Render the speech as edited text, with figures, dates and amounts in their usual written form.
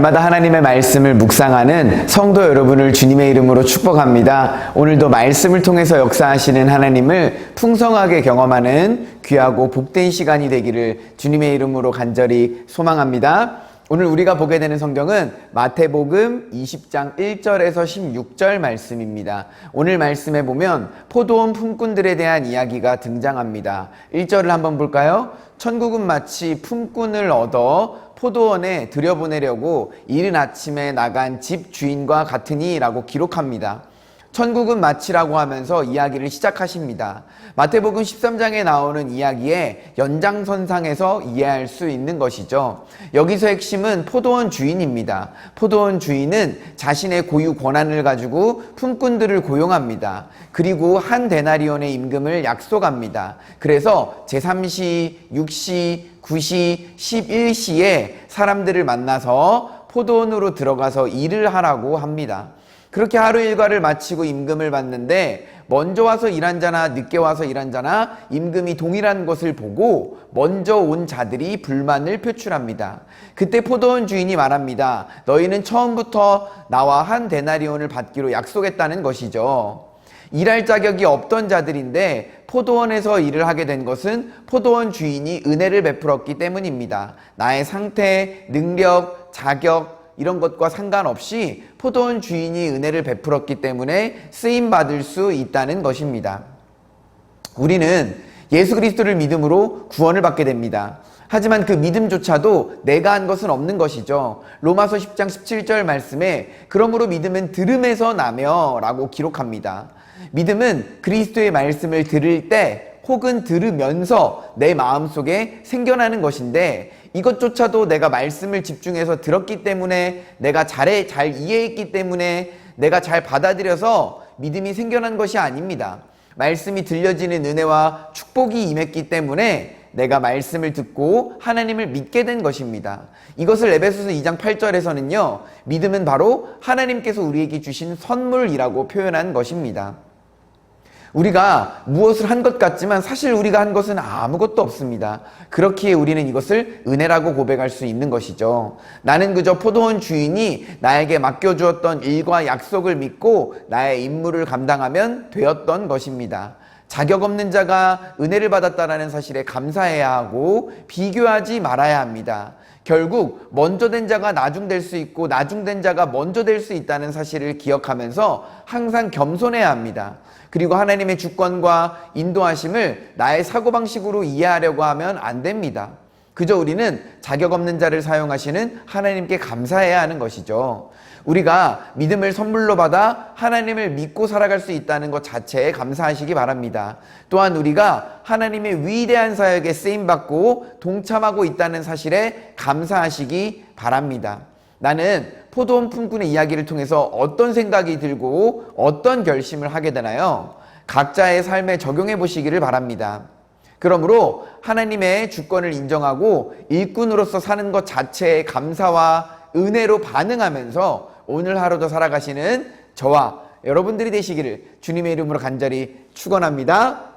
날마다 하나님의 말씀을 묵상하는 성도 여러분을 주님의 이름으로 축복합니다. 오늘도 말씀을 통해서 역사하시는 하나님을 풍성하게 경험하는 귀하고 복된 시간이 되기를 주님의 이름으로 간절히 소망합니다. 오늘 우리가 보게 되는 성경은 마태복음 20장 1절에서 16절 말씀입니다. 오늘 말씀에 보면 포도원 품꾼들에 대한 이야기가 등장합니다. 1절을 한번 볼까요? 천국은 마치 품꾼을 얻어 포도원에 들여보내려고 이른 아침에 나간 집 주인과 같으니 라고 기록합니다. 천국은 마치라고 하면서 이야기를 시작하십니다. 마태복음 13장에 나오는 이야기의 연장선상에서 이해할 수 있는 것이죠. 여기서 핵심은 포도원 주인입니다. 포도원 주인은 자신의 고유 권한을 가지고 품꾼들을 고용합니다. 그리고 한 데나리온의 임금을 약속합니다. 그래서 제3시, 6시, 9시, 11시에 사람들을 만나서 포도원으로 들어가서 일을 하라고 합니다. 그렇게 하루 일과를 마치고 임금을 받는데 먼저 와서 일한 자나 늦게 와서 일한 자나 임금이 동일한 것을 보고 먼저 온 자들이 불만을 표출합니다. 그때 포도원 주인이 말합니다. 너희는 처음부터 나와 한 데나리온을 받기로 약속했다는 것이죠. 일할 자격이 없던 자들인데 포도원에서 일을 하게 된 것은 포도원 주인이 은혜를 베풀었기 때문입니다. 나의 상태, 능력, 자격 이런 것과 상관없이 포도원 주인이 은혜를 베풀었기 때문에 쓰임받을 수 있다는 것입니다. 우리는 예수 그리스도를 믿음으로 구원을 받게 됩니다. 하지만 그 믿음조차도 내가 한 것은 없는 것이죠. 로마서 10장 17절 말씀에 그러므로 믿음은 들음에서 나며 라고 기록합니다. 믿음은 그리스도의 말씀을 들을 때 혹은 들으면서 내 마음속에 생겨나는 것인데 이것조차도 내가 말씀을 집중해서 들었기 때문에 내가 잘 이해했기 때문에 내가 잘 받아들여서 믿음이 생겨난 것이 아닙니다. 말씀이 들려지는 은혜와 축복이 임했기 때문에 내가 말씀을 듣고 하나님을 믿게 된 것입니다. 이것을 에베소서 2장 8절에서는요, 믿음은 바로 하나님께서 우리에게 주신 선물이라고 표현한 것입니다. 우리가 무엇을 한 것 같지만 사실 우리가 한 것은 아무것도 없습니다. 그렇기에 우리는 이것을 은혜라고 고백할 수 있는 것이죠. 나는 그저 포도원 주인이 나에게 맡겨주었던 일과 약속을 믿고 나의 임무를 감당하면 되었던 것입니다. 자격 없는 자가 은혜를 받았다는 사실에 감사해야 하고 비교하지 말아야 합니다. 결국 먼저 된 자가 나중 될 수 있고 나중 된 자가 먼저 될 수 있다는 사실을 기억하면서 항상 겸손해야 합니다. 그리고 하나님의 주권과 인도하심을 나의 사고방식으로 이해하려고 하면 안 됩니다. 그저 우리는 자격 없는 자를 사용하시는 하나님께 감사해야 하는 것이죠. 우리가 믿음을 선물로 받아 하나님을 믿고 살아갈 수 있다는 것 자체에 감사하시기 바랍니다. 또한 우리가 하나님의 위대한 사역에 쓰임받고 동참하고 있다는 사실에 감사하시기 바랍니다. 나는 포도원 품꾼의 이야기를 통해서 어떤 생각이 들고 어떤 결심을 하게 되나요? 각자의 삶에 적용해 보시기를 바랍니다. 그러므로 하나님의 주권을 인정하고 일꾼으로서 사는 것 자체에 감사와 은혜로 반응하면서 오늘 하루도 살아가시는 저와 여러분들이 되시기를 주님의 이름으로 간절히 축원합니다.